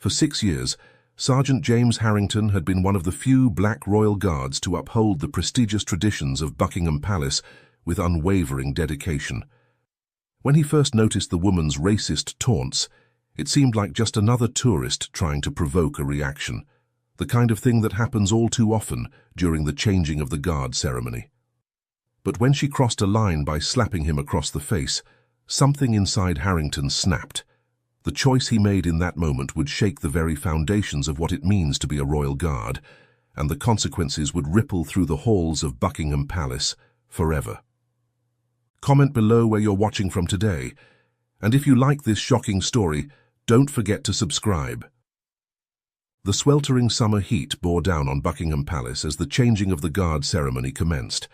For 6 years, Sergeant James Harrington had been one of the few black royal guards to uphold the prestigious traditions of Buckingham Palace with unwavering dedication. When he first noticed the woman's racist taunts, it seemed like just another tourist trying to provoke a reaction, the kind of thing that happens all too often during the changing of the guard ceremony. But when she crossed a line by slapping him across the face, something inside Harrington snapped. The choice he made in that moment would shake the very foundations of what it means to be a royal guard, and the consequences would ripple through the halls of Buckingham Palace forever. Comment below where you're watching from today, and if you like this shocking story, don't forget to subscribe. The sweltering summer heat bore down on Buckingham Palace as the changing of the guard ceremony commenced.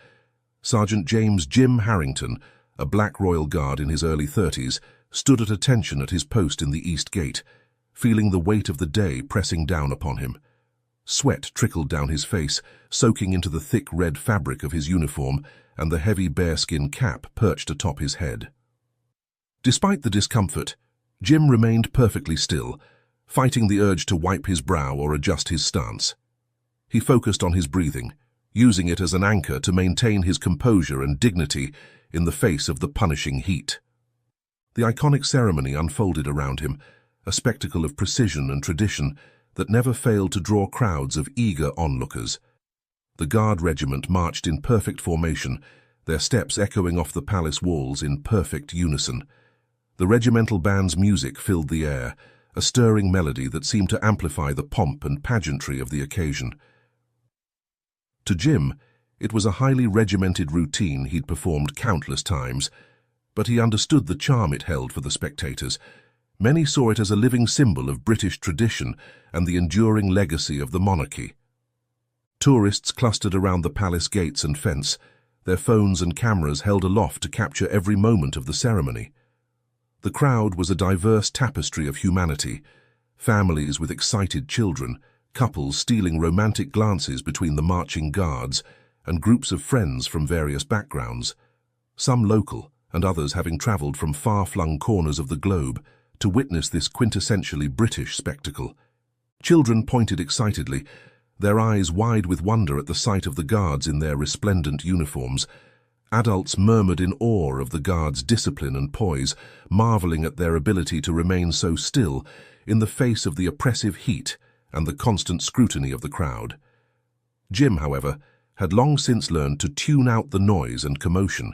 Sergeant James "Jim" Harrington, a black royal guard in his early 30s, stood at attention at his post in the East Gate, feeling the weight of the day pressing down upon him. Sweat trickled down his face, soaking into the thick red fabric of his uniform and the heavy bearskin cap perched atop his head. Despite the discomfort, Jim remained perfectly still, fighting the urge to wipe his brow or adjust his stance. He focused on his breathing, using it as an anchor to maintain his composure and dignity in the face of the punishing heat. The iconic ceremony unfolded around him, a spectacle of precision and tradition that never failed to draw crowds of eager onlookers. The Guard regiment marched in perfect formation, their steps echoing off the palace walls in perfect unison. The regimental band's music filled the air, a stirring melody that seemed to amplify the pomp and pageantry of the occasion. To Jim, it was a highly regimented routine he'd performed countless times, but he understood the charm it held for the spectators. Many saw it as a living symbol of British tradition and the enduring legacy of the monarchy. Tourists clustered around the palace gates and fence, their phones and cameras held aloft to capture every moment of the ceremony. The crowd was a diverse tapestry of humanity, families with excited children, couples stealing romantic glances between the marching guards, and groups of friends from various backgrounds, some local and others having travelled from far-flung corners of the globe to witness this quintessentially British spectacle. Children pointed excitedly, their eyes wide with wonder at the sight of the guards in their resplendent uniforms. Adults murmured in awe of the guards' discipline and poise, marvelling at their ability to remain so still in the face of the oppressive heat and the constant scrutiny of the crowd. Jim, however, had long since learned to tune out the noise and commotion.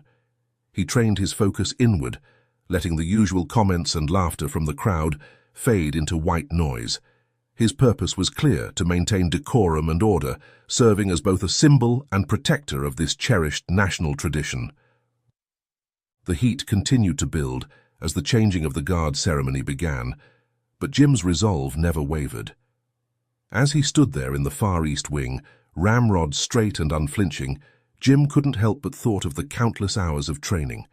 He trained his focus inward, letting the usual comments and laughter from the crowd fade into white noise. His purpose was clear: to maintain decorum and order, serving as both a symbol and protector of this cherished national tradition. The heat continued to build as the changing of the guard ceremony began, but Jim's resolve never wavered. As he stood there in the far east wing, ramrod straight and unflinching, Jim couldn't help but thought of the countless hours of training,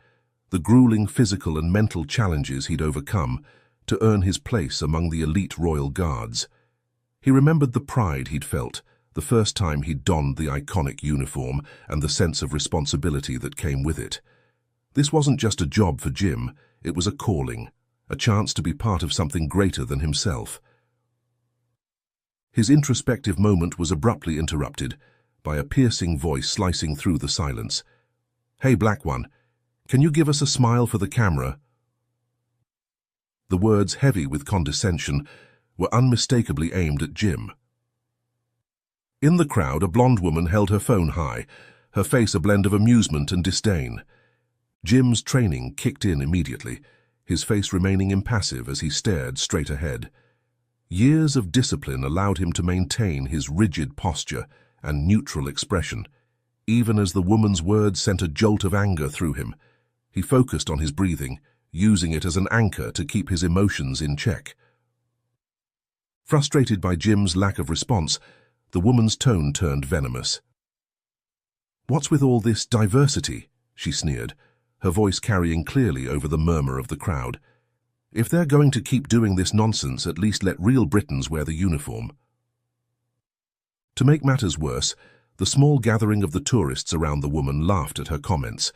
the grueling physical and mental challenges he'd overcome to earn his place among the elite royal guards. He remembered the pride he'd felt the first time he'd donned the iconic uniform and the sense of responsibility that came with it. This wasn't just a job for Jim, it was a calling, a chance to be part of something greater than himself. His introspective moment was abruptly interrupted by a piercing voice slicing through the silence. "Hey, Black One, can you give us a smile for the camera?" The words, heavy with condescension, were unmistakably aimed at Jim. In the crowd, a blonde woman held her phone high, her face a blend of amusement and disdain. Jim's training kicked in immediately, his face remaining impassive as he stared straight ahead. Years of discipline allowed him to maintain his rigid posture and neutral expression, even as the woman's words sent a jolt of anger through him. He focused on his breathing, using it as an anchor to keep his emotions in check. Frustrated by Jim's lack of response, the woman's tone turned venomous. "What's with all this diversity?" she sneered, her voice carrying clearly over the murmur of the crowd. "If they're going to keep doing this nonsense, at least let real Britons wear the uniform." To make matters worse, the small gathering of the tourists around the woman laughed at her comments,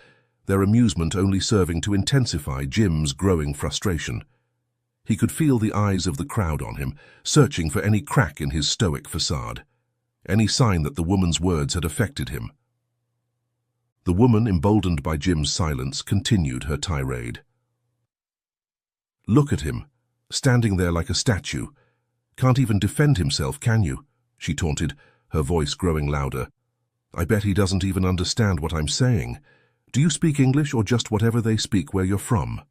their amusement only serving to intensify Jim's growing frustration. He could feel the eyes of the crowd on him, searching for any crack in his stoic facade, any sign that the woman's words had affected him. The woman, emboldened by Jim's silence, continued her tirade. "Look at him, standing there like a statue. Can't even defend himself, can you?" she taunted, her voice growing louder. "I bet he doesn't even understand what I'm saying. Do you speak English or just whatever they speak where you're from?"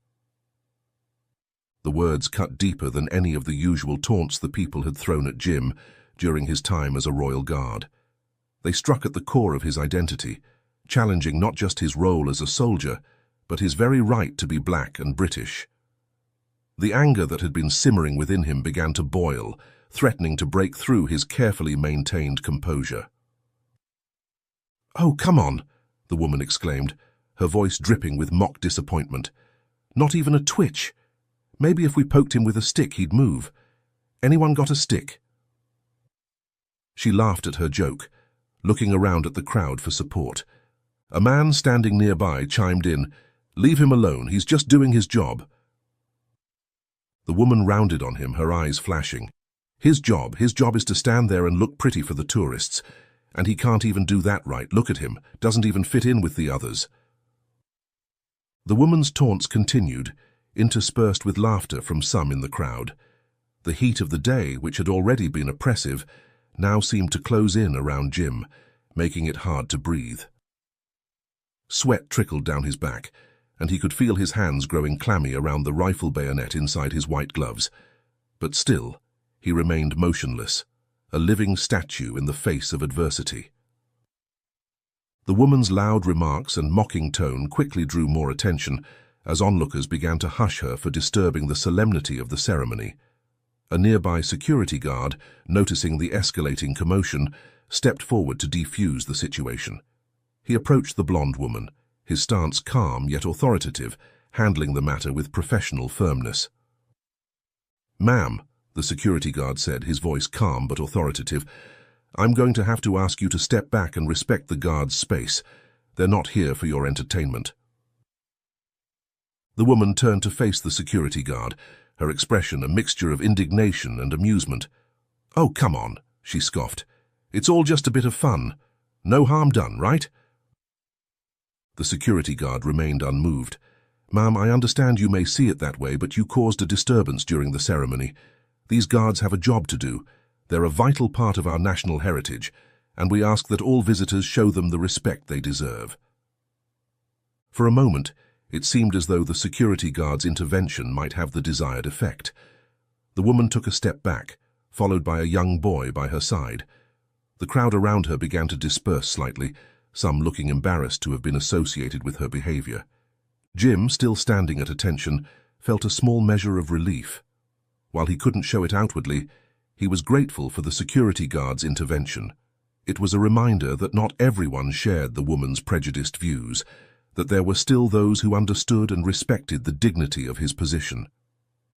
The words cut deeper than any of the usual taunts the people had thrown at Jim during his time as a royal guard. They struck at the core of his identity, challenging not just his role as a soldier, but his very right to be black and British. The anger that had been simmering within him began to boil, threatening to break through his carefully maintained composure. "Oh, come on," the woman exclaimed, her voice dripping with mock disappointment. "Not even a twitch. Maybe if we poked him with a stick, he'd move. Anyone got a stick?" She laughed at her joke, looking around at the crowd for support. A man standing nearby chimed in, "Leave him alone, he's just doing his job." The woman rounded on him, her eyes flashing. His job is to stand there and look pretty for the tourists, and he can't even do that right. Look at him, doesn't even fit in with the others. The woman's taunts continued, interspersed with laughter from some in the crowd. The heat of the day, which had already been oppressive, now seemed to close in around Jim, making it hard to breathe. Sweat trickled down his back, and he could feel his hands growing clammy around the rifle bayonet inside his white gloves. But still, he remained motionless, a living statue in the face of adversity. The woman's loud remarks and mocking tone quickly drew more attention, as onlookers began to hush her for disturbing the solemnity of the ceremony. A nearby security guard, noticing the escalating commotion, stepped forward to defuse the situation. He approached the blonde woman, his stance calm yet authoritative, handling the matter with professional firmness. "Ma'am," the security guard said, his voice calm but authoritative, "I'm going to have to ask you to step back and respect the guard's space. They're not here for your entertainment." The woman turned to face the security guard, her expression a mixture of indignation and amusement. "Oh, come on," she scoffed. "It's all just a bit of fun. No harm done, right?" The security guard remained unmoved. "Ma'am, I understand you may see it that way, but you caused a disturbance during the ceremony. These guards have a job to do. They're a vital part of our national heritage, and we ask that all visitors show them the respect they deserve." For a moment, it seemed as though the security guard's intervention might have the desired effect. The woman took a step back, followed by a young boy by her side. The crowd around her began to disperse slightly, some looking embarrassed to have been associated with her behavior. Jim, still standing at attention, felt a small measure of relief. While he couldn't show it outwardly, he was grateful for the security guard's intervention. It was a reminder that not everyone shared the woman's prejudiced views, that there were still those who understood and respected the dignity of his position.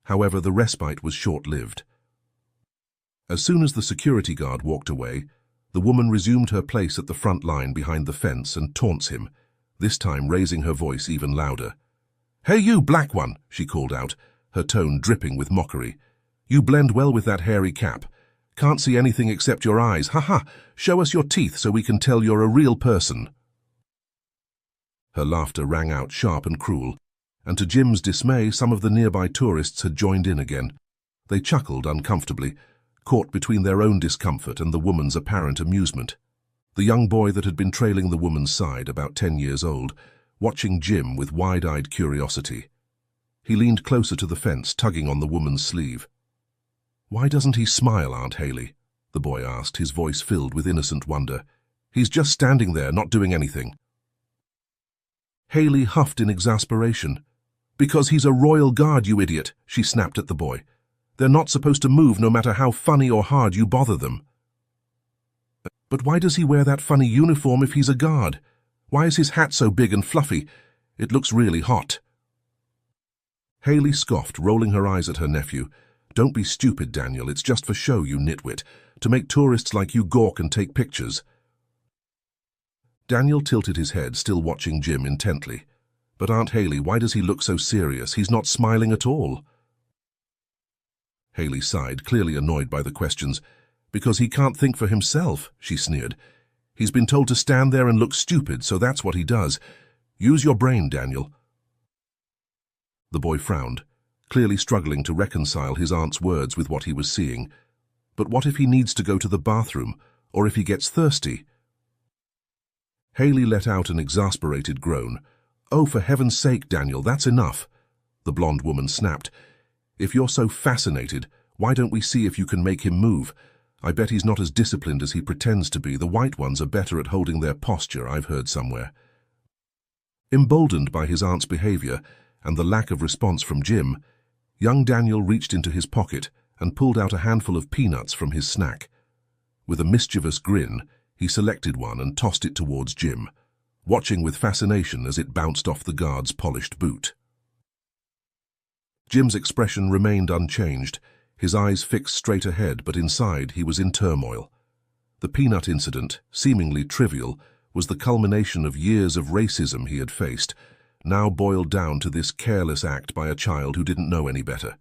However, the respite was short-lived. As soon as the security guard walked away, the woman resumed her place at the front line behind the fence and taunts him, this time raising her voice even louder. "Hey you, black one," she called out, her tone dripping with mockery. "You blend well with that hairy cap. Can't see anything except your eyes. Ha ha! Show us your teeth so we can tell you're a real person." Her laughter rang out sharp and cruel, and to Jim's dismay, some of the nearby tourists had joined in again. They chuckled uncomfortably, caught between their own discomfort and the woman's apparent amusement. The young boy that had been trailing the woman's side, about 10 years old, watching Jim with wide-eyed curiosity. He leaned closer to the fence, tugging on the woman's sleeve. "Why doesn't he smile, Aunt Haley?" the boy asked, his voice filled with innocent wonder. "He's just standing there, not doing anything." Haley huffed in exasperation. "Because he's a royal guard, you idiot," she snapped at the boy. "They're not supposed to move no matter how funny or hard you bother them." "But why does he wear that funny uniform if he's a guard? Why is his hat so big and fluffy? It looks really hot." Haley scoffed, rolling her eyes at her nephew. "Don't be stupid, Daniel. It's just for show, you nitwit, to make tourists like you gawk and take pictures." Daniel tilted his head, still watching Jim intently. "But Aunt Haley, why does he look so serious? He's not smiling at all." Haley sighed, clearly annoyed by the questions. Because he can't think for himself, she sneered. He's been told to stand there and look stupid, so that's what he does. Use your brain, Daniel. The boy frowned, clearly struggling to reconcile his aunt's words with what he was seeing. But what if he needs to go to the bathroom, or if he gets thirsty? Haley let out an exasperated groan. Oh, for heaven's sake, Daniel, that's enough, the blonde woman snapped. If you're so fascinated, why don't we see if you can make him move? I bet he's not as disciplined as he pretends to be. The white ones are better at holding their posture, I've heard somewhere. Emboldened by his aunt's behavior and the lack of response from Jim, young Daniel reached into his pocket and pulled out a handful of peanuts from his snack. With a mischievous grin, he selected one and tossed it towards Jim, watching with fascination as it bounced off the guard's polished boot. Jim's expression remained unchanged, his eyes fixed straight ahead, but inside he was in turmoil. The peanut incident, seemingly trivial, was the culmination of years of racism he had faced, now boiled down to this careless act by a child who didn't know any better.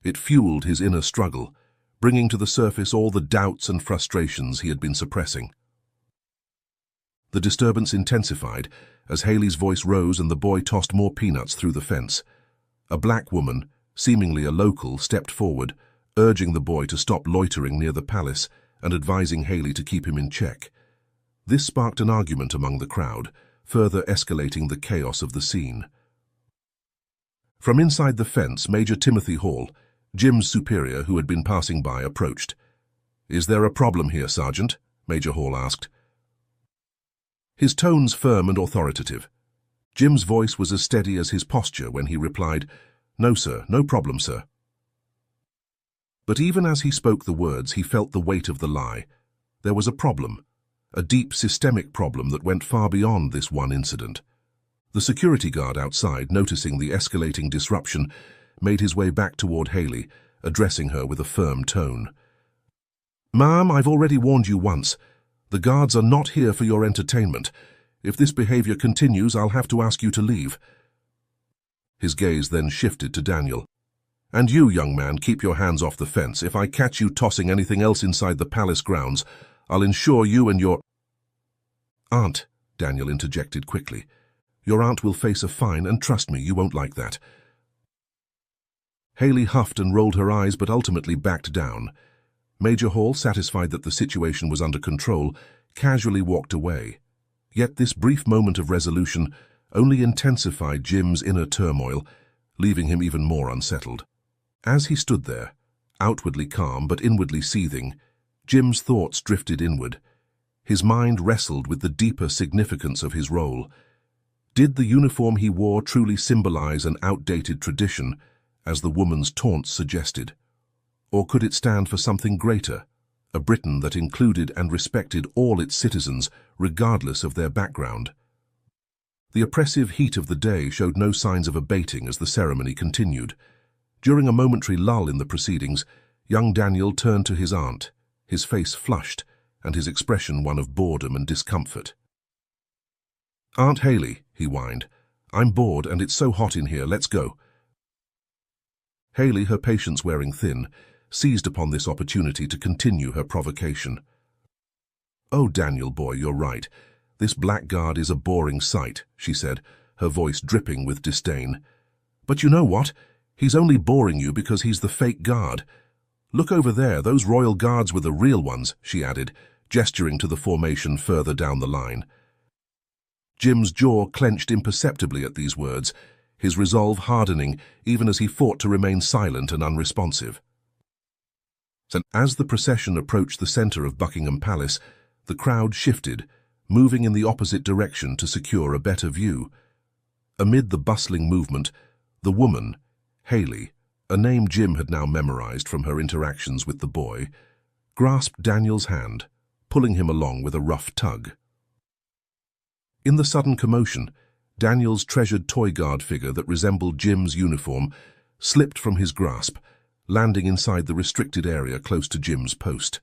It fueled his inner struggle, bringing to the surface all the doubts and frustrations he had been suppressing. The disturbance intensified as Haley's voice rose and the boy tossed more peanuts through the fence. A black woman, seemingly a local, stepped forward, urging the boy to stop loitering near the palace and advising Haley to keep him in check. This sparked an argument among the crowd, further escalating the chaos of the scene. From inside the fence, Major Timothy Hall, Jim's superior who had been passing by, approached. "Is there a problem here, Sergeant?" Major Hall asked. His tones firm and authoritative. Jim's voice was as steady as his posture when he replied, "No, sir, no problem, sir." But even as he spoke the words, he felt the weight of the lie. There was a problem, a deep systemic problem that went far beyond this one incident. The security guard outside, noticing the escalating disruption, made his way back toward Haley, addressing her with a firm tone. "Ma'am, I've already warned you once. The guards are not here for your entertainment. If this behavior continues, I'll have to ask you to leave." His gaze then shifted to Daniel. "And you, young man, keep your hands off the fence. If I catch you tossing anything else inside the palace grounds, I'll ensure you and your—" "Aunt," Daniel interjected quickly. "Your aunt will face a fine, and trust me, you won't like that." Haley huffed and rolled her eyes, but ultimately backed down. Major Hall, satisfied that the situation was under control, casually walked away. Yet this brief moment of resolution only intensified Jim's inner turmoil, leaving him even more unsettled. As he stood there, outwardly calm but inwardly seething, Jim's thoughts drifted inward. His mind wrestled with the deeper significance of his role. Did the uniform he wore truly symbolize an outdated tradition, as the woman's taunts suggested? Or could it stand for something greater, a Britain that included and respected all its citizens, regardless of their background? The oppressive heat of the day showed no signs of abating as the ceremony continued. During a momentary lull in the proceedings, young Daniel turned to his aunt, his face flushed and his expression one of boredom and discomfort. "Aunt Haley," he whined, "I'm bored and it's so hot in here, let's go." Haley, her patience wearing thin, seized upon this opportunity to continue her provocation. "Oh, Daniel boy, you're right. This blackguard is a boring sight," she said, her voice dripping with disdain. "But you know what? He's only boring you because he's the fake guard. Look over there, those royal guards were the real ones," she added, gesturing to the formation further down the line. Jim's jaw clenched imperceptibly at these words, his resolve hardening even as he fought to remain silent and unresponsive. As the procession approached the center of Buckingham Palace, the crowd shifted, moving in the opposite direction to secure a better view. Amid the bustling movement, the woman, Haley, a name Jim had now memorized from her interactions with the boy, grasped Daniel's hand, pulling him along with a rough tug. In the sudden commotion, Daniel's treasured toy guard figure that resembled Jim's uniform slipped from his grasp, landing inside the restricted area close to Jim's post.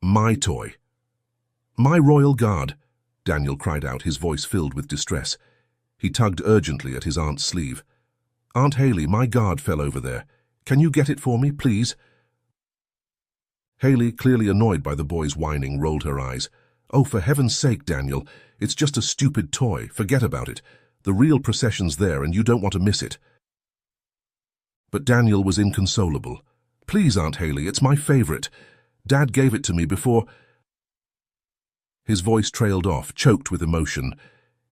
"My toy. My royal guard," Daniel cried out, his voice filled with distress. He tugged urgently at his aunt's sleeve. "Aunt Haley, my guard fell over there. Can you get it for me, please? Haley, clearly annoyed by the boy's whining, rolled her eyes. Oh, for heaven's sake, Daniel, it's just a stupid toy. Forget about it. The real procession's there and you don't want to miss it. But Daniel was inconsolable. Please, Aunt Haley, it's my favorite. Dad gave it to me before... His voice trailed off, choked with emotion.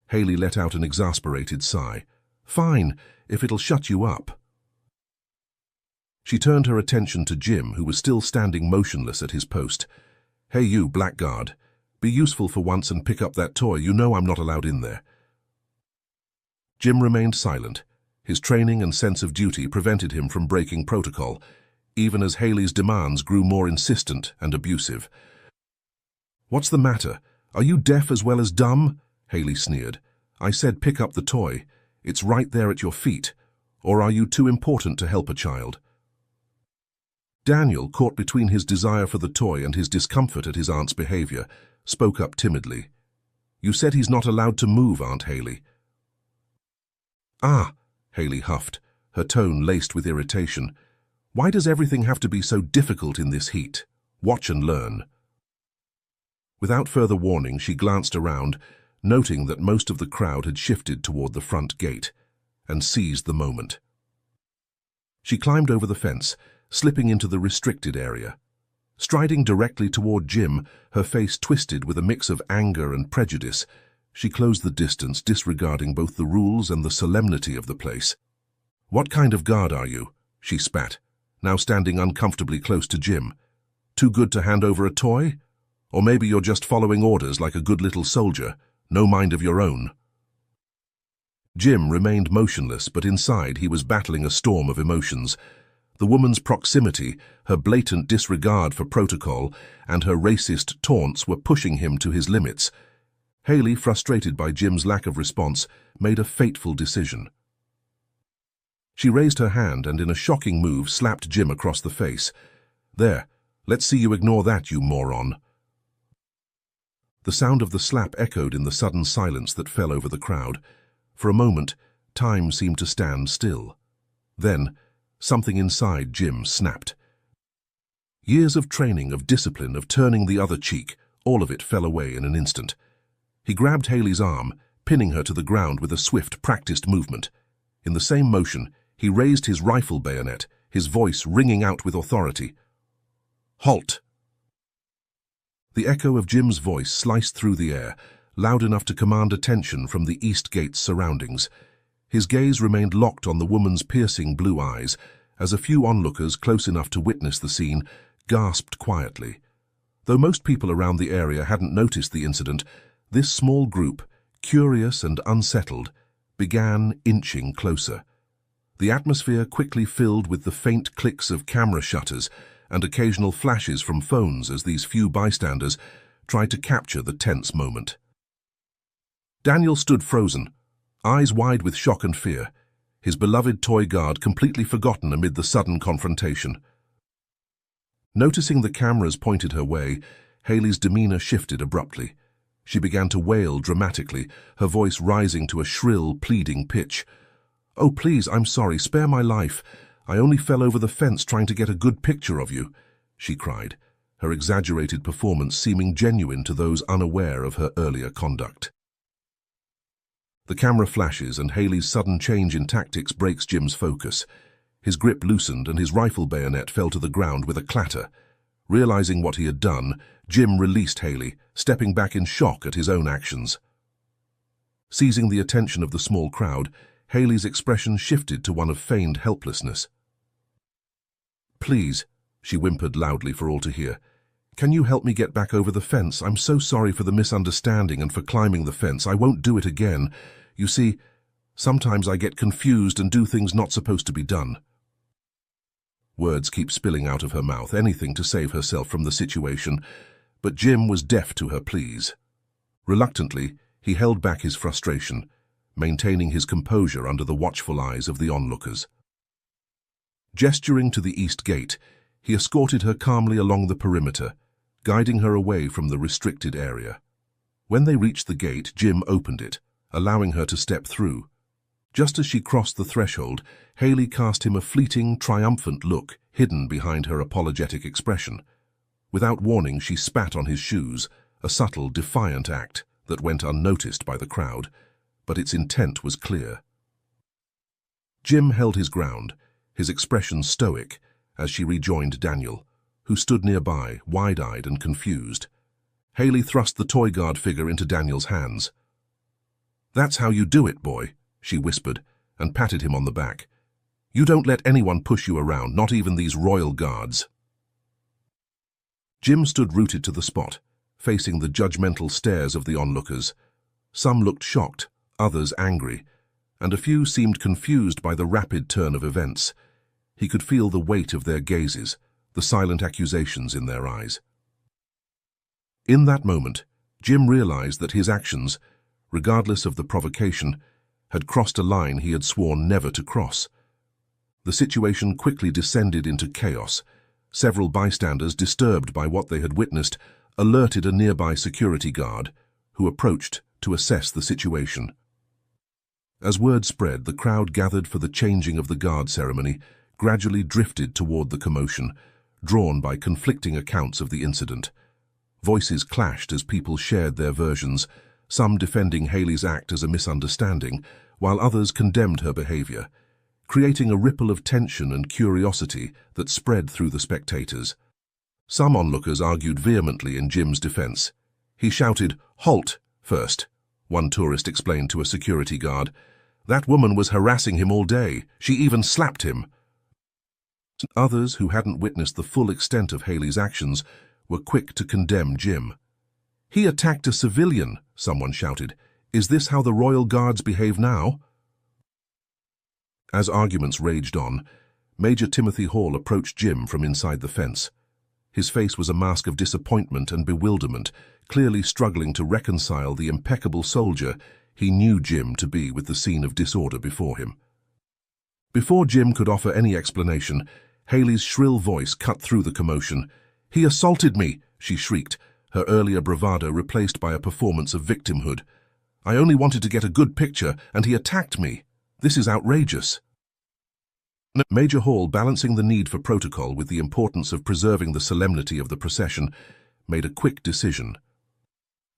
Haley let out an exasperated sigh. Fine, if it'll shut you up. She turned her attention to Jim, who was still standing motionless at his post. Hey you, blackguard. Be useful for once and pick up that toy. You know I'm not allowed in there. Jim remained silent. His training and sense of duty prevented him from breaking protocol, even as Haley's demands grew more insistent and abusive. What's the matter? Are you deaf as well as dumb? Haley sneered. I said pick up the toy. It's right there at your feet. Or are you too important to help a child? Daniel, caught between his desire for the toy and his discomfort at his aunt's behavior, spoke up timidly. You said he's not allowed to move, Aunt Haley. Ah, Haley huffed, her tone laced with irritation. Why does everything have to be so difficult in this heat? Watch and learn. Without further warning, she glanced around, noting that most of the crowd had shifted toward the front gate, and seized the moment. She climbed over the fence, slipping into the restricted area. Striding directly toward Jim, her face twisted with a mix of anger and prejudice, she closed the distance, disregarding both the rules and the solemnity of the place. What kind of guard are you? She spat, now standing uncomfortably close to Jim. Too good to hand over a toy? Or maybe you're just following orders like a good little soldier, no mind of your own. Jim remained motionless, but inside he was battling a storm of emotions. The woman's proximity, her blatant disregard for protocol, and her racist taunts were pushing him to his limits. Haley, frustrated by Jim's lack of response, made a fateful decision. She raised her hand and, in a shocking move, slapped Jim across the face. There, let's see you ignore that, you moron. The sound of the slap echoed in the sudden silence that fell over the crowd. For a moment, time seemed to stand still. Then, something inside Jim snapped. Years of training, of discipline, of turning the other cheek, all of it fell away in an instant. He grabbed Haley's arm, pinning her to the ground with a swift, practiced movement. In the same motion, he raised his rifle bayonet, his voice ringing out with authority. Halt! The echo of Jim's voice sliced through the air, loud enough to command attention from the east gate's surroundings. His gaze remained locked on the woman's piercing blue eyes, as a few onlookers close enough to witness the scene gasped quietly. Though most people around the area hadn't noticed the incident, this small group, curious and unsettled, began inching closer. The atmosphere quickly filled with the faint clicks of camera shutters and occasional flashes from phones as these few bystanders tried to capture the tense moment. Daniel stood frozen, eyes wide with shock and fear, his beloved toy guard completely forgotten amid the sudden confrontation. Noticing the cameras pointed her way, Haley's demeanor shifted abruptly. She began to wail dramatically, her voice rising to a shrill, pleading pitch. "Oh, please, I'm sorry, spare my life. I only fell over the fence trying to get a good picture of you," she cried, her exaggerated performance seeming genuine to those unaware of her earlier conduct. The camera flashes and Haley's sudden change in tactics breaks Jim's focus. His grip loosened and his rifle bayonet fell to the ground with a clatter. Realizing what he had done, Jim released Haley, stepping back in shock at his own actions. Seizing the attention of the small crowd, Haley's expression shifted to one of feigned helplessness. "Please," she whimpered loudly for all to hear, "can you help me get back over the fence? I'm so sorry for the misunderstanding and for climbing the fence. I won't do it again. You see, sometimes I get confused and do things not supposed to be done." Words keep spilling out of her mouth, anything to save herself from the situation, but Jim was deaf to her pleas. Reluctantly, he held back his frustration, maintaining his composure under the watchful eyes of the onlookers. Gesturing to the east gate, he escorted her calmly along the perimeter, guiding her away from the restricted area. When they reached the gate, Jim opened it, allowing her to step through. Just as she crossed the threshold, Haley cast him a fleeting, triumphant look hidden behind her apologetic expression. Without warning, she spat on his shoes, a subtle, defiant act that went unnoticed by the crowd, but its intent was clear. Jim held his ground, his expression stoic, as she rejoined Daniel, who stood nearby, wide-eyed and confused. Haley thrust the toy guard figure into Daniel's hands. "That's how you do it, boy," she whispered, and patted him on the back. "You don't let anyone push you around, not even these royal guards." Jim stood rooted to the spot, facing the judgmental stares of the onlookers. Some looked shocked, others angry, and a few seemed confused by the rapid turn of events. He could feel the weight of their gazes, the silent accusations in their eyes. In that moment, Jim realized that his actions, regardless of the provocation, had crossed a line he had sworn never to cross. The situation quickly descended into chaos. Several bystanders, disturbed by what they had witnessed, alerted a nearby security guard, who approached to assess the situation. As word spread, the crowd gathered for the changing of the guard ceremony gradually drifted toward the commotion, drawn by conflicting accounts of the incident. Voices clashed as people shared their versions, some defending Haley's act as a misunderstanding, while others condemned her behavior, creating a ripple of tension and curiosity that spread through the spectators. Some onlookers argued vehemently in Jim's defense. He shouted, "Halt!" first, one tourist explained to a security guard. "That woman was harassing him all day. She even slapped him." Others, who hadn't witnessed the full extent of Haley's actions, were quick to condemn Jim. "He attacked a civilian," someone shouted. "Is this how the royal guards behave now?" As arguments raged on, Major Timothy Hall approached Jim from inside the fence. His face was a mask of disappointment and bewilderment, clearly struggling to reconcile the impeccable soldier he knew Jim to be with the scene of disorder before him. Before Jim could offer any explanation, Haley's shrill voice cut through the commotion. "He assaulted me," she shrieked, her earlier bravado replaced by a performance of victimhood. "I only wanted to get a good picture, and he attacked me. This is outrageous." Major Hall, balancing the need for protocol with the importance of preserving the solemnity of the procession, made a quick decision.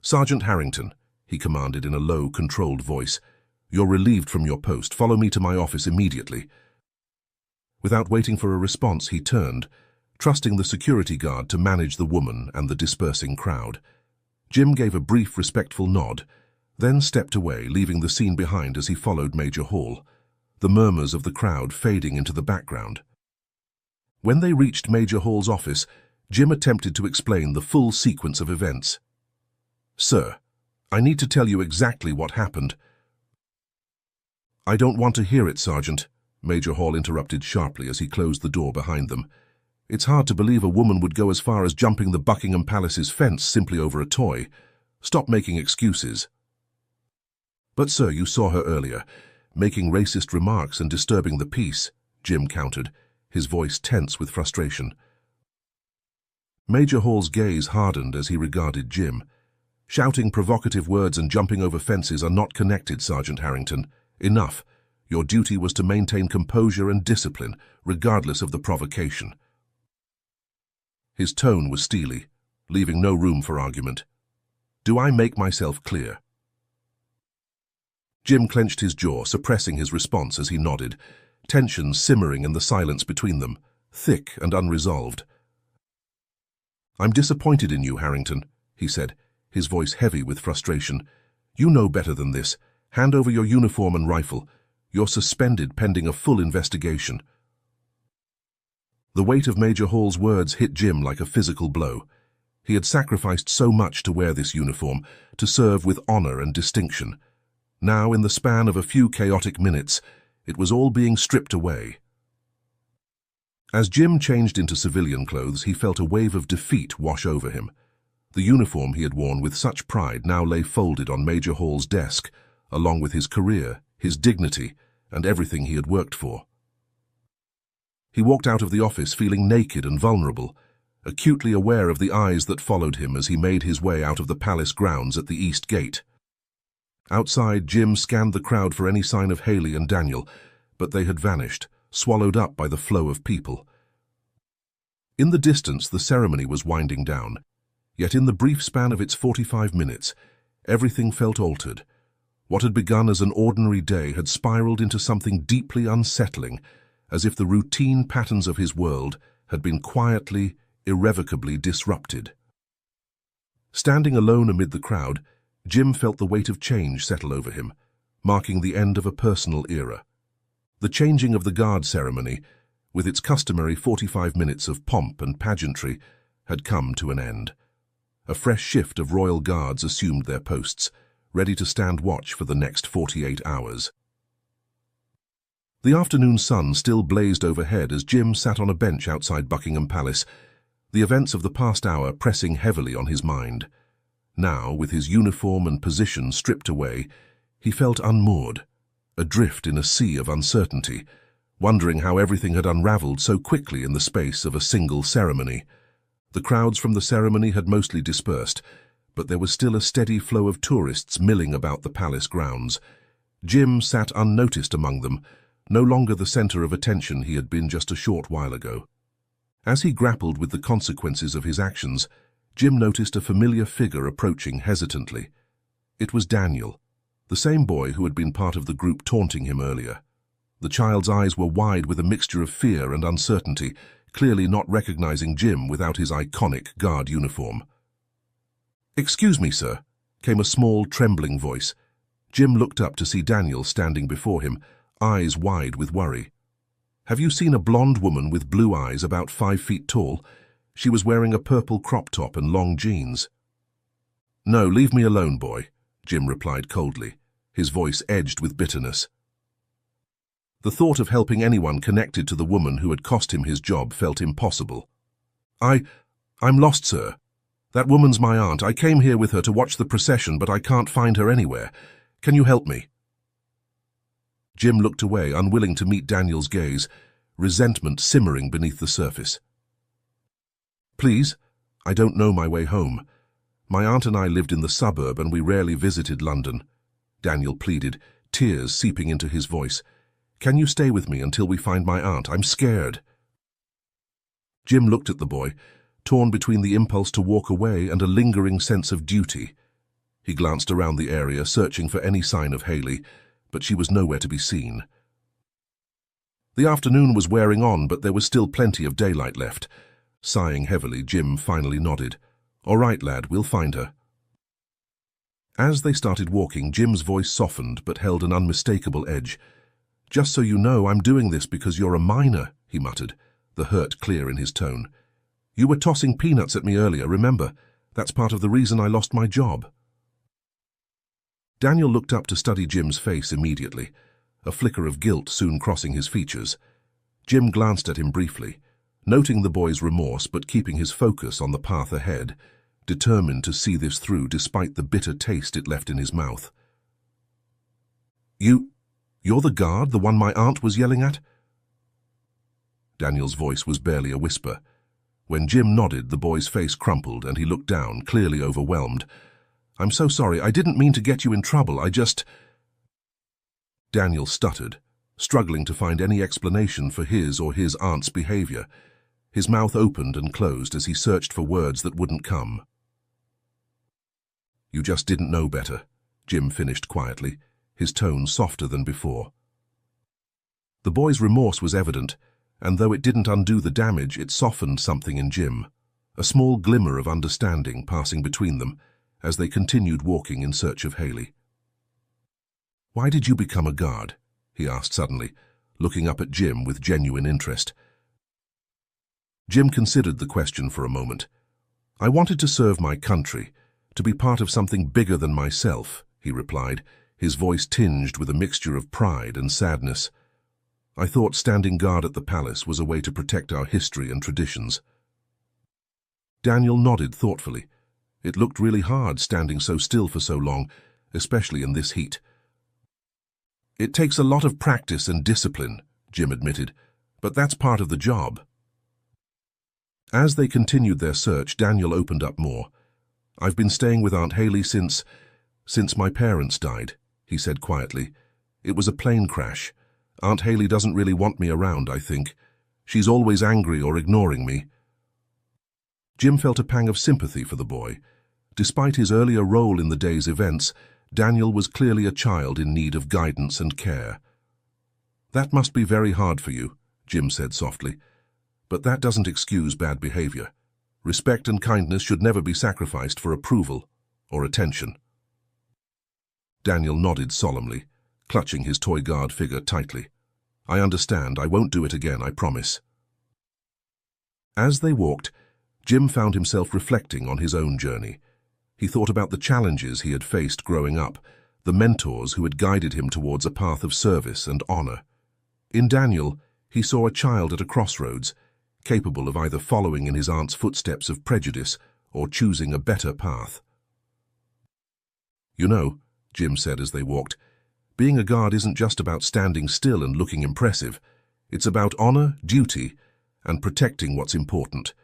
"Sergeant Harrington," he commanded in a low, controlled voice, "you're relieved from your post. Follow me to my office immediately." Without waiting for a response, he turned, trusting the security guard to manage the woman and the dispersing crowd. Jim gave a brief, respectful nod, then stepped away, leaving the scene behind as he followed Major Hall, the murmurs of the crowd fading into the background. When they reached Major Hall's office, Jim attempted to explain the full sequence of events. "Sir, I need to tell you exactly what happened." "I don't want to hear it, Sergeant," Major Hall interrupted sharply as he closed the door behind them. "It's hard to believe a woman would go as far as jumping the Buckingham Palace's fence simply over a toy. Stop making excuses." "But sir, you saw her earlier, making racist remarks and disturbing the peace," Jim countered, his voice tense with frustration. Major Hall's gaze hardened as he regarded Jim. "Shouting provocative words and jumping over fences are not connected, Sergeant Harrington. Enough. Your duty was to maintain composure and discipline, regardless of the provocation." His tone was steely, leaving no room for argument. "Do I make myself clear?" Jim clenched his jaw, suppressing his response as he nodded, tension simmering in the silence between them, thick and unresolved. "I'm disappointed in you, Harrington," he said, his voice heavy with frustration. "You know better than this. Hand over your uniform and rifle. You're suspended pending a full investigation." The weight of Major Hall's words hit Jim like a physical blow. He had sacrificed so much to wear this uniform, to serve with honor and distinction. Now, in the span of a few chaotic minutes, it was all being stripped away. As Jim changed into civilian clothes, he felt a wave of defeat wash over him. The uniform he had worn with such pride now lay folded on Major Hall's desk, along with his career, his dignity, and everything he had worked for. He walked out of the office feeling naked and vulnerable, acutely aware of the eyes that followed him as he made his way out of the palace grounds at the East Gate. Outside, Jim scanned the crowd for any sign of Haley and Daniel, but they had vanished, swallowed up by the flow of people. In the distance, the ceremony was winding down. Yet in the brief span of its 45 minutes, everything felt altered. What had begun as an ordinary day had spiraled into something deeply unsettling, as if the routine patterns of his world had been quietly, irrevocably disrupted. Standing alone amid the crowd, Jim felt the weight of change settle over him, marking the end of a personal era. The changing of the guard ceremony, with its customary 45 minutes of pomp and pageantry, had come to an end. A fresh shift of royal guards assumed their posts, ready to stand watch for the next 48 hours. The afternoon sun still blazed overhead as Jim sat on a bench outside Buckingham Palace, the events of the past hour pressing heavily on his mind. Now, with his uniform and position stripped away, he felt unmoored, adrift in a sea of uncertainty, wondering how everything had unraveled so quickly in the space of a single ceremony. The crowds from the ceremony had mostly dispersed, but there was still a steady flow of tourists milling about the palace grounds. Jim sat unnoticed among them, no longer the center of attention he had been just a short while ago. As he grappled with the consequences of his actions, Jim noticed a familiar figure approaching hesitantly. It was Daniel, the same boy who had been part of the group taunting him earlier. The child's eyes were wide with a mixture of fear and uncertainty, clearly not recognizing Jim without his iconic guard uniform. "Excuse me, sir," came a small, trembling voice. Jim looked up to see Daniel standing before him, eyes wide with worry. "Have you seen a blonde woman with blue eyes about 5 feet tall? She was wearing a purple crop top and long jeans." "No, leave me alone, boy," Jim replied coldly, his voice edged with bitterness. The thought of helping anyone connected to the woman who had cost him his job felt impossible. I'm lost, sir. That woman's my aunt. I came here with her to watch the procession, but I can't find her anywhere. Can you help me?" Jim looked away, unwilling to meet Daniel's gaze, resentment simmering beneath the surface. "Please, I don't know my way home. My aunt and I lived in the suburb and we rarely visited London," Daniel pleaded, tears seeping into his voice. "Can you stay with me until we find my aunt? I'm scared." Jim looked at the boy, torn between the impulse to walk away and a lingering sense of duty. He glanced around the area, searching for any sign of Haley, but she was nowhere to be seen. The afternoon was wearing on, but there was still plenty of daylight left. Sighing heavily, Jim finally nodded. "All right, lad, we'll find her." As they started walking, Jim's voice softened but held an unmistakable edge. "Just so you know, I'm doing this because you're a minor," he muttered, the hurt clear in his tone. "You were tossing peanuts at me earlier, remember? That's part of the reason I lost my job." Daniel looked up to study Jim's face immediately, a flicker of guilt soon crossing his features. Jim glanced at him briefly, noting the boy's remorse but keeping his focus on the path ahead, determined to see this through despite the bitter taste it left in his mouth. You're the guard, the one my aunt was yelling at?" Daniel's voice was barely a whisper. When Jim nodded, the boy's face crumpled and he looked down, clearly overwhelmed. "I'm so sorry, I didn't mean to get you in trouble, I just—" Daniel stuttered, struggling to find any explanation for his or his aunt's behavior. His mouth opened and closed as he searched for words that wouldn't come. "You just didn't know better," Jim finished quietly, his tone softer than before. The boy's remorse was evident, and though it didn't undo the damage, it softened something in Jim, a small glimmer of understanding passing between them as they continued walking in search of Haley. "Why did you become a guard?" he asked suddenly, looking up at Jim with genuine interest. Jim considered the question for a moment. "I wanted to serve my country, to be part of something bigger than myself," he replied, his voice tinged with a mixture of pride and sadness. "I thought standing guard at the palace was a way to protect our history and traditions." Daniel nodded thoughtfully. It looked really hard standing so still for so long, especially in this heat. "It takes a lot of practice and discipline," Jim admitted, "but that's part of the job." As they continued their search, Daniel opened up more. "I've been staying with Aunt Haley since my parents died," he said quietly. "It was a plane crash. Aunt Haley doesn't really want me around, I think. She's always angry or ignoring me." Jim felt a pang of sympathy for the boy. Despite his earlier role in the day's events, Daniel was clearly a child in need of guidance and care. "That must be very hard for you," Jim said softly. "But that doesn't excuse bad behavior. Respect and kindness should never be sacrificed for approval or attention." Daniel nodded solemnly, clutching his toy guard figure tightly. "I understand. I won't do it again, I promise." As they walked, Jim found himself reflecting on his own journey. He thought about the challenges he had faced growing up, the mentors who had guided him towards a path of service and honor. In Daniel, he saw a child at a crossroads, capable of either following in his aunt's footsteps of prejudice or choosing a better path. "You know," Jim said as they walked, "being a guard isn't just about standing still and looking impressive. It's about honor, duty, and protecting what's important.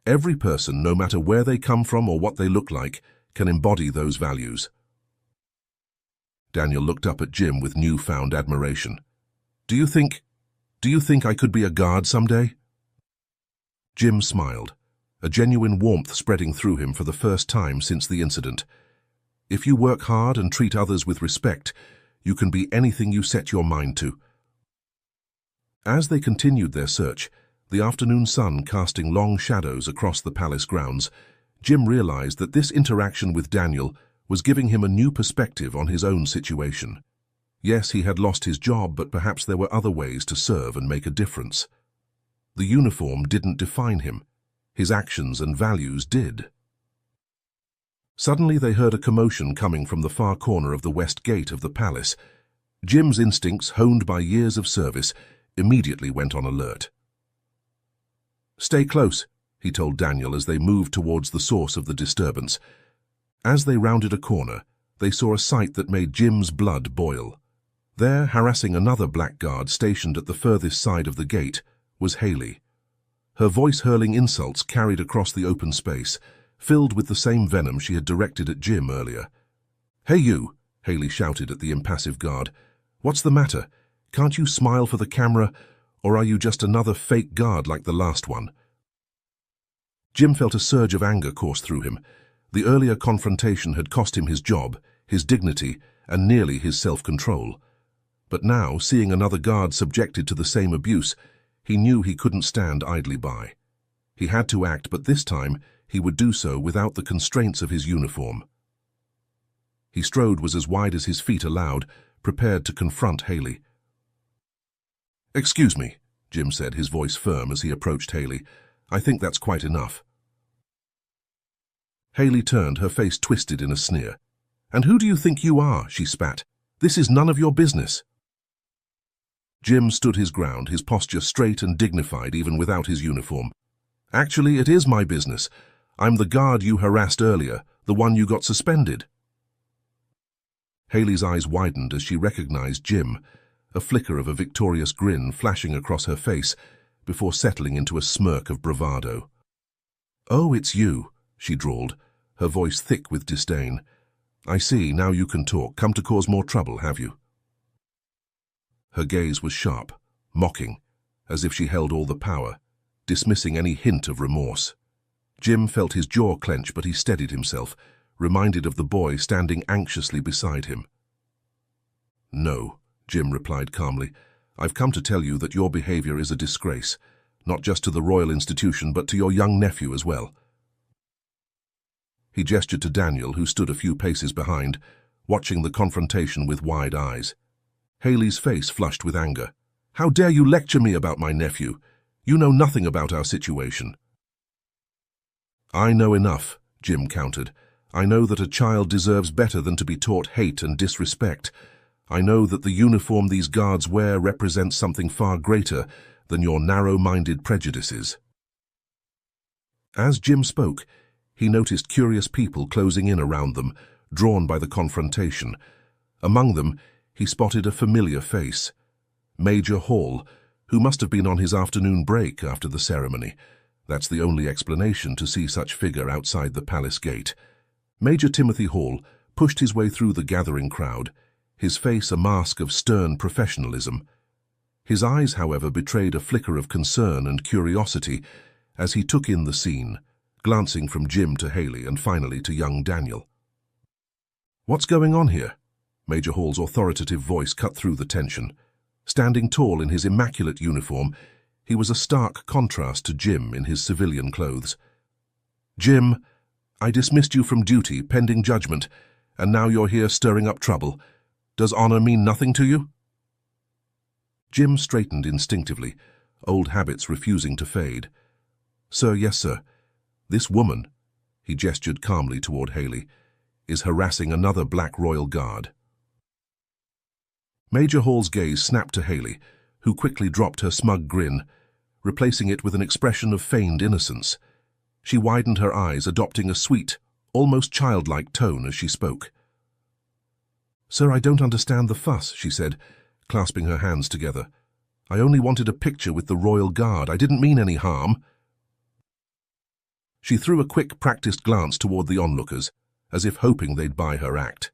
Every person, no matter where they come from or what they look like, can embody those values." Daniel looked up at Jim with newfound admiration. Do you think I could be a guard someday?" Jim smiled, a genuine warmth spreading through him for the first time since the incident. "If you work hard and treat others with respect, you can be anything you set your mind to." As they continued their search, the afternoon sun casting long shadows across the palace grounds, Jim realized that this interaction with Daniel was giving him a new perspective on his own situation. Yes, he had lost his job, but perhaps there were other ways to serve and make a difference. The uniform didn't define him. His actions and values did. Suddenly they heard a commotion coming from the far corner of the west gate of the palace. Jim's instincts, honed by years of service, immediately went on alert. "Stay close," he told Daniel as they moved towards the source of the disturbance. As they rounded a corner, they saw a sight that made Jim's blood boil. There, harassing another blackguard stationed at the furthest side of the gate, was Haley. Her voice hurling insults carried across the open space, filled with the same venom she had directed at Jim earlier. "Hey you," Haley shouted at the impassive guard. "What's the matter? Can't you smile for the camera, or are you just another fake guard like the last one?" Jim felt a surge of anger course through him. The earlier confrontation had cost him his job, his dignity, and nearly his self-control. But now, seeing another guard subjected to the same abuse, he knew he couldn't stand idly by. He had to act, but this time he would do so without the constraints of his uniform. He strode was as wide as his feet allowed, prepared to confront Haley. "Excuse me," Jim said, his voice firm as he approached Haley. "I think that's quite enough." Haley turned, her face twisted in a sneer. "And who do you think you are?" she spat. "This is none of your business." Jim stood his ground, his posture straight and dignified even without his uniform. "Actually, it is my business. I'm the guard you harassed earlier, the one you got suspended." Haley's eyes widened as she recognized Jim, a flicker of a victorious grin flashing across her face before settling into a smirk of bravado. "Oh, it's you," she drawled, her voice thick with disdain. "I see, now you can talk. Come to cause more trouble, have you?" Her gaze was sharp, mocking, as if she held all the power, dismissing any hint of remorse. Jim felt his jaw clench, but he steadied himself, reminded of the boy standing anxiously beside him. "No," Jim replied calmly. "I've come to tell you that your behavior is a disgrace, not just to the royal institution, but to your young nephew as well." He gestured to Daniel, who stood a few paces behind, watching the confrontation with wide eyes. Haley's face flushed with anger. "How dare you lecture me about my nephew? You know nothing about our situation." "I know enough," Jim countered. "I know that a child deserves better than to be taught hate and disrespect. I know that the uniform these guards wear represents something far greater than your narrow-minded prejudices." As Jim spoke, he noticed curious people closing in around them, drawn by the confrontation. Among them, he spotted a familiar face. Major Hall, who must have been on his afternoon break after the ceremony. That's the only explanation to see such figure outside the palace gate. Major Timothy Hall pushed his way through the gathering crowd, his face a mask of stern professionalism. His eyes, however, betrayed a flicker of concern and curiosity as he took in the scene, glancing from Jim to Haley and finally to young Daniel. "What's going on here?" Major Hall's authoritative voice cut through the tension. Standing tall in his immaculate uniform, he was a stark contrast to Jim in his civilian clothes. "Jim, I dismissed you from duty pending judgment, and now you're here stirring up trouble. Does honor mean nothing to you?" Jim straightened instinctively, old habits refusing to fade. "Sir, yes, sir. This woman," he gestured calmly toward Haley, "is harassing another Black Royal Guard." Major Hall's gaze snapped to Haley, who quickly dropped her smug grin, replacing it with an expression of feigned innocence. She widened her eyes, adopting a sweet, almost childlike tone as she spoke. "Sir, I don't understand the fuss," she said, clasping her hands together. "I only wanted a picture with the Royal Guard. I didn't mean any harm." She threw a quick, practiced glance toward the onlookers, as if hoping they'd buy her act.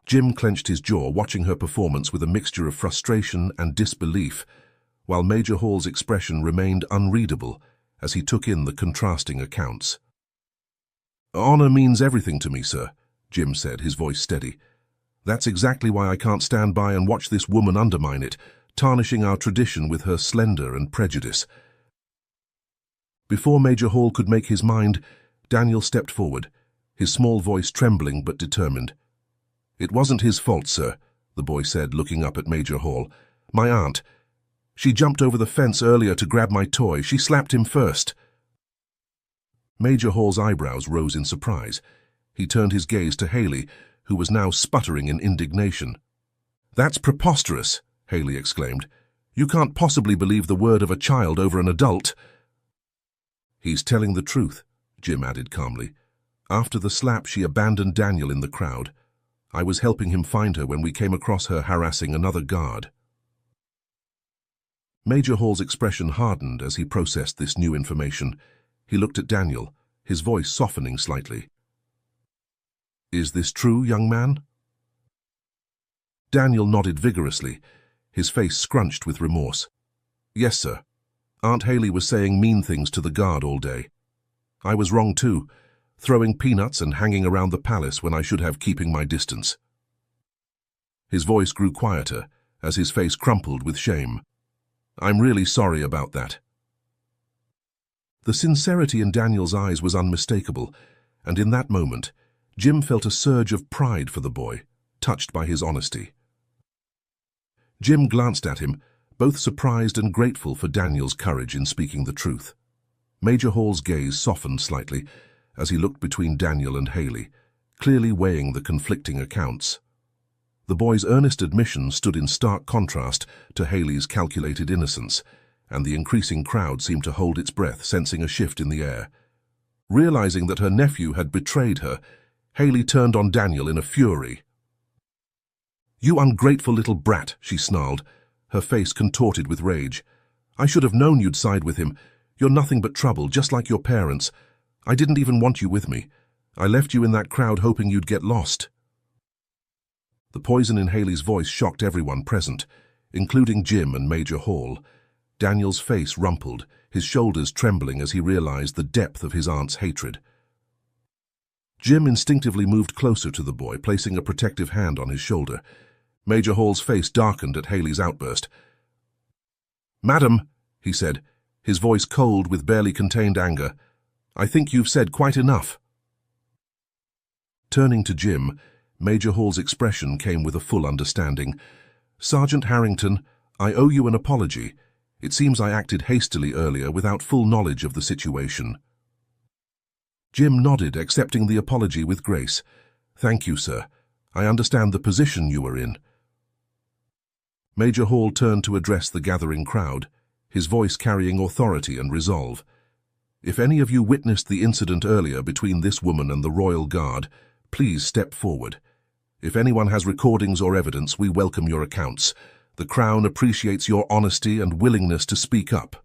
Jim clenched his jaw, watching her performance with a mixture of frustration and disbelief, while Major Hall's expression remained unreadable as he took in the contrasting accounts. "Honor means everything to me, sir," Jim said, his voice steady. "That's exactly why I can't stand by and watch this woman undermine it, tarnishing our tradition with her slender and prejudice." Before Major Hall could make his mind, Daniel stepped forward, his small voice trembling but determined. "It wasn't his fault, sir," the boy said, looking up at Major Hall. "My aunt. She jumped over the fence earlier to grab my toy. She slapped him first." Major Hall's eyebrows rose in surprise. He turned his gaze to Haley, who was now sputtering in indignation. "That's preposterous," Haley exclaimed. "You can't possibly believe the word of a child over an adult." "He's telling the truth," Jim added calmly. "After the slap, she abandoned Daniel in the crowd. I was helping him find her when we came across her harassing another guard." Major Hall's expression hardened as he processed this new information. He looked at Daniel, his voice softening slightly. "Is this true, young man?" Daniel nodded vigorously, his face scrunched with remorse. "Yes, sir. Aunt Haley was saying mean things to the guard all day. I was wrong too, throwing peanuts and hanging around the palace when I should have keeping my distance." His voice grew quieter as his face crumpled with shame. "I'm really sorry about that." The sincerity in Daniel's eyes was unmistakable, and in that moment, Jim felt a surge of pride for the boy, touched by his honesty. Jim glanced at him, both surprised and grateful for Daniel's courage in speaking the truth. Major Hall's gaze softened slightly as he looked between Daniel and Haley, clearly weighing the conflicting accounts. The boy's earnest admission stood in stark contrast to Haley's calculated innocence, and the increasing crowd seemed to hold its breath, sensing a shift in the air. Realizing that her nephew had betrayed her, Haley turned on Daniel in a fury. "You ungrateful little brat," she snarled, her face contorted with rage. "I should have known you'd side with him. You're nothing but trouble, just like your parents. I didn't even want you with me. I left you in that crowd hoping you'd get lost." The poison in Haley's voice shocked everyone present, including Jim and Major Hall. Daniel's face rumpled, his shoulders trembling as he realized the depth of his aunt's hatred. Jim instinctively moved closer to the boy, placing a protective hand on his shoulder. Major Hall's face darkened at Haley's outburst. "Madam," he said, his voice cold with barely contained anger, "I think you've said quite enough." Turning to Jim, Major Hall's expression came with a full understanding. "Sergeant Harrington, I owe you an apology. It seems I acted hastily earlier without full knowledge of the situation." Jim nodded, accepting the apology with grace. "Thank you, sir. I understand the position you were in." Major Hall turned to address the gathering crowd, his voice carrying authority and resolve. "If any of you witnessed the incident earlier between this woman and the Royal Guard, please step forward. If anyone has recordings or evidence, we welcome your accounts. The Crown appreciates your honesty and willingness to speak up."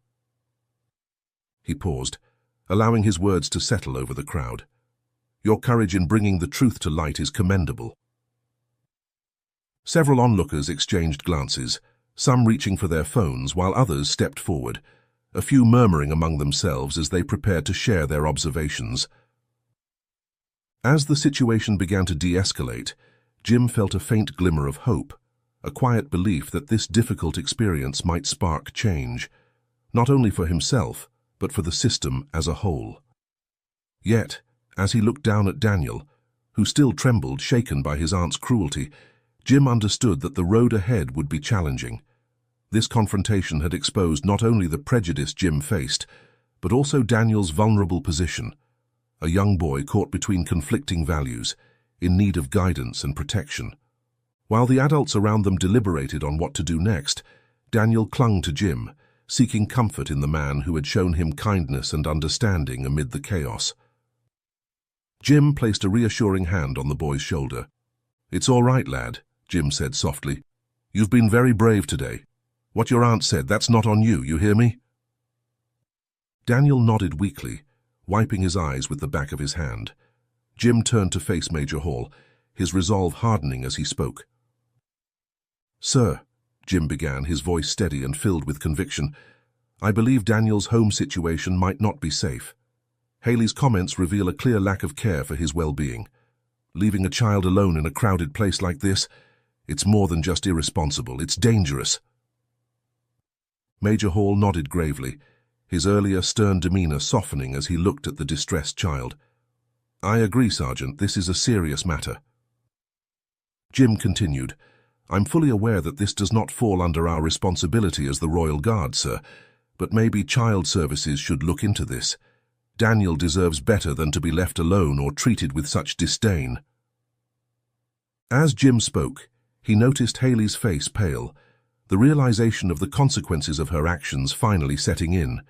He paused, allowing his words to settle over the crowd. "Your courage in bringing the truth to light is commendable." Several onlookers exchanged glances, some reaching for their phones while others stepped forward, a few murmuring among themselves as they prepared to share their observations. As the situation began to de-escalate, Jim felt a faint glimmer of hope, a quiet belief that this difficult experience might spark change, not only for himself, but for the system as a whole. Yet, as he looked down at Daniel, who still trembled, shaken by his aunt's cruelty, Jim understood that the road ahead would be challenging. This confrontation had exposed not only the prejudice Jim faced, but also Daniel's vulnerable position, a young boy caught between conflicting values, in need of guidance and protection. While the adults around them deliberated on what to do next, Daniel clung to Jim, seeking comfort in the man who had shown him kindness and understanding amid the chaos. Jim placed a reassuring hand on the boy's shoulder. "It's all right, lad," Jim said softly. "You've been very brave today. What your aunt said, that's not on you, you hear me?" Daniel nodded weakly, wiping his eyes with the back of his hand. Jim turned to face Major Hall, his resolve hardening as he spoke. "Sir," Jim began, his voice steady and filled with conviction, "I believe Daniel's home situation might not be safe. Haley's comments reveal a clear lack of care for his well-being. Leaving a child alone in a crowded place like this, it's more than just irresponsible, it's dangerous." Major Hall nodded gravely, his earlier stern demeanor softening as he looked at the distressed child. "I agree, Sergeant, this is a serious matter." Jim continued, "I'm fully aware that this does not fall under our responsibility as the Royal Guard, sir, but maybe Child Services should look into this. Daniel deserves better than to be left alone or treated with such disdain." As Jim spoke, he noticed Haley's face pale, the realization of the consequences of her actions finally setting in.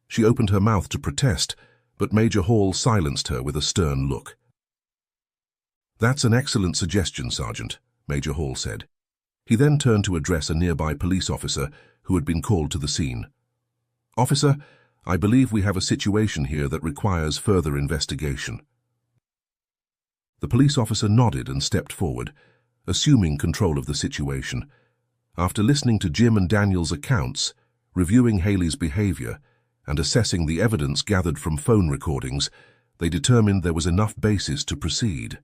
She opened her mouth to protest, but Major Hall silenced her with a stern look. "That's an excellent suggestion, Sergeant," Major Hall said. He then turned to address a nearby police officer who had been called to the scene. "Officer, I believe we have a situation here that requires further investigation." The police officer nodded and stepped forward, assuming control of the situation. After listening to Jim and Daniel's accounts, reviewing Haley's behavior, and assessing the evidence gathered from phone recordings, they determined there was enough basis to proceed.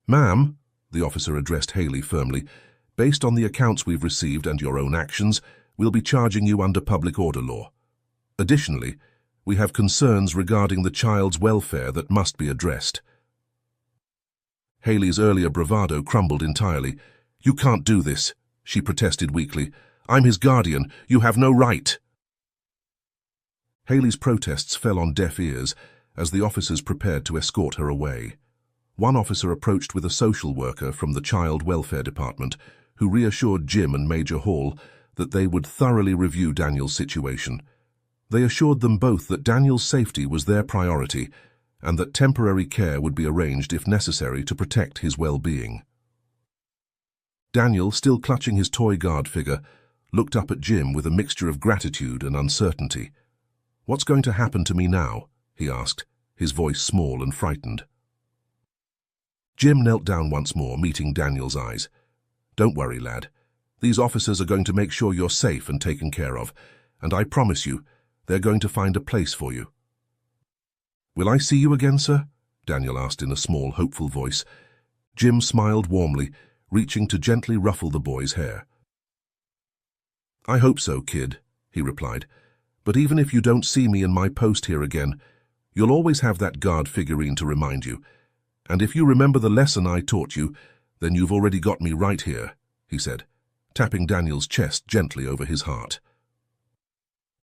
"Ma'am," the officer addressed Haley firmly, "based on the accounts we've received and your own actions, we'll be charging you under public order law. Additionally, we have concerns regarding the child's welfare that must be addressed." Haley's earlier bravado crumbled entirely. "You can't do this," she protested weakly. "I'm his guardian. You have no right." Haley's protests fell on deaf ears as the officers prepared to escort her away. One officer approached with a social worker from the Child Welfare Department, who reassured Jim and Major Hall that they would thoroughly review Daniel's situation. They assured them both that Daniel's safety was their priority and that temporary care would be arranged if necessary to protect his well-being. Daniel, still clutching his toy guard figure, looked up at Jim with a mixture of gratitude and uncertainty. "What's going to happen to me now?" he asked, his voice small and frightened. Jim knelt down once more, meeting Daniel's eyes. "Don't worry, lad. These officers are going to make sure you're safe and taken care of, and I promise you, they're going to find a place for you." "Will I see you again, sir?" Daniel asked in a small, hopeful voice. Jim smiled warmly, reaching to gently ruffle the boy's hair. "I hope so, kid," he replied. "But even if you don't see me in my post here again, you'll always have that guard figurine to remind you. And if you remember the lesson I taught you, then you've already got me right here," he said, tapping Daniel's chest gently over his heart.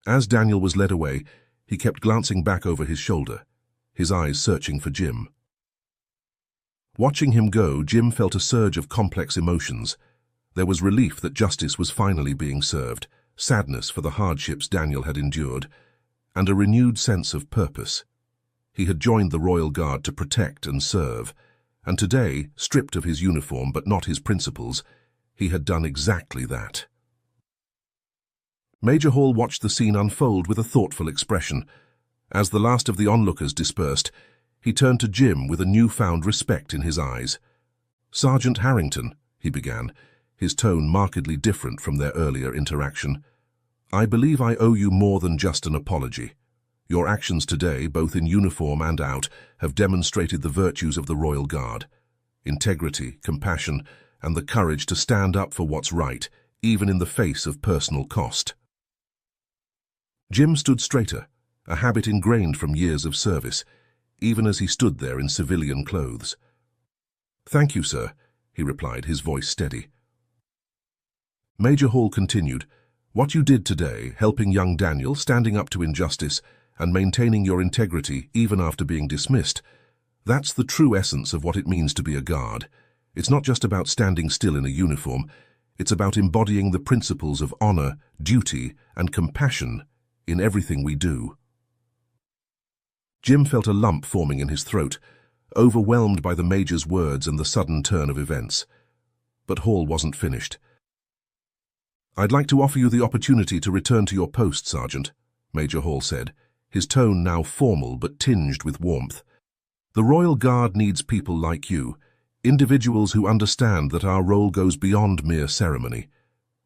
As Daniel was led away, he kept glancing back over his shoulder, his eyes searching for Jim. Watching him go, Jim felt a surge of complex emotions. There was relief that justice was finally being served, sadness for the hardships Daniel had endured, and a renewed sense of purpose. He had joined the Royal Guard to protect and serve, and today, stripped of his uniform but not his principles, he had done exactly that. Major Hall watched the scene unfold with a thoughtful expression. As the last of the onlookers dispersed, he turned to Jim with a newfound respect in his eyes. "Sergeant Harrington," he began, his tone markedly different from their earlier interaction. "I believe I owe you more than just an apology. Your actions today, both in uniform and out, have demonstrated the virtues of the Royal Guard. Integrity, compassion, and the courage to stand up for what's right, even in the face of personal cost." Jim stood straighter, a habit ingrained from years of service, even as he stood there in civilian clothes. "Thank you, sir," he replied, his voice steady. Major Hall continued, "What you did today, helping young Daniel, standing up to injustice, and maintaining your integrity even after being dismissed, that's the true essence of what it means to be a guard. It's not just about standing still in a uniform, it's about embodying the principles of honor, duty, and compassion in everything we do." Jim felt a lump forming in his throat, overwhelmed by the Major's words and the sudden turn of events. But Hall wasn't finished. "I'd like to offer you the opportunity to return to your post, Sergeant," Major Hall said, his tone now formal but tinged with warmth. "The Royal Guard needs people like you, individuals who understand that our role goes beyond mere ceremony.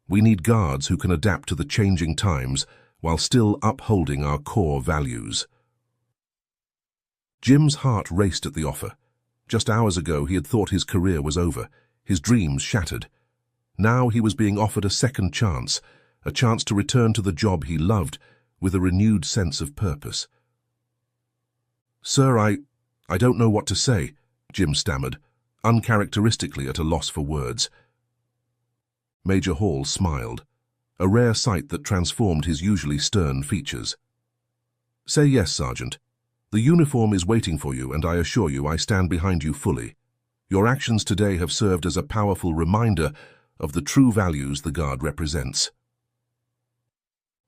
We need guards who can adapt to the changing times while still upholding our core values." Jim's heart raced at the offer. Just hours ago he had thought his career was over, his dreams shattered. Now he was being offered a second chance, a chance to return to the job he loved with a renewed sense of purpose. "Sir, I don't know what to say," Jim stammered, uncharacteristically at a loss for words. Major Hall smiled, a rare sight that transformed his usually stern features. "Say yes, Sergeant. The uniform is waiting for you, and I assure you I stand behind you fully. Your actions today have served as a powerful reminder of the true values the Guard represents."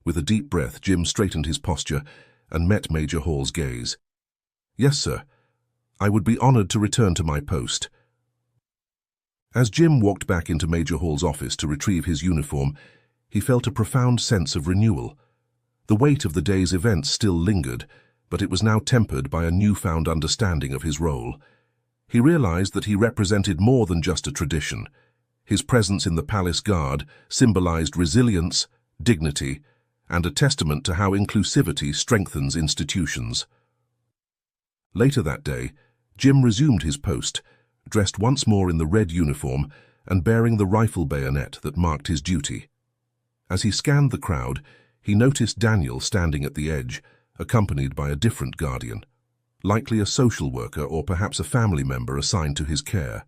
With a deep breath, Jim straightened his posture and met Major Hall's gaze. "Yes, sir. I would be honored to return to my post." As Jim walked back into Major Hall's office to retrieve his uniform, he felt a profound sense of renewal. The weight of the day's events still lingered, but it was now tempered by a newfound understanding of his role. He realized that he represented more than just a tradition. His presence in the Palace Guard symbolized resilience, dignity, and a testament to how inclusivity strengthens institutions. Later that day, Jim resumed his post, dressed once more in the red uniform and bearing the rifle bayonet that marked his duty. As he scanned the crowd, he noticed Daniel standing at the edge, accompanied by a different guardian, likely a social worker or perhaps a family member assigned to his care.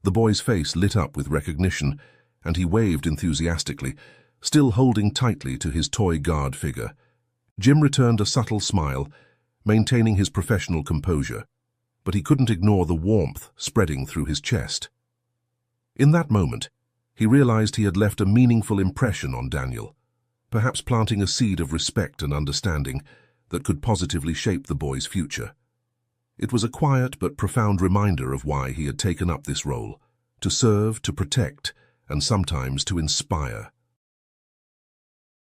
The boy's face lit up with recognition, and he waved enthusiastically, still holding tightly to his toy guard figure. Jim returned a subtle smile, maintaining his professional composure, but he couldn't ignore the warmth spreading through his chest. In that moment, he realized he had left a meaningful impression on Daniel, perhaps planting a seed of respect and understanding that could positively shape the boy's future. It was a quiet but profound reminder of why he had taken up this role, to serve, to protect, and sometimes to inspire.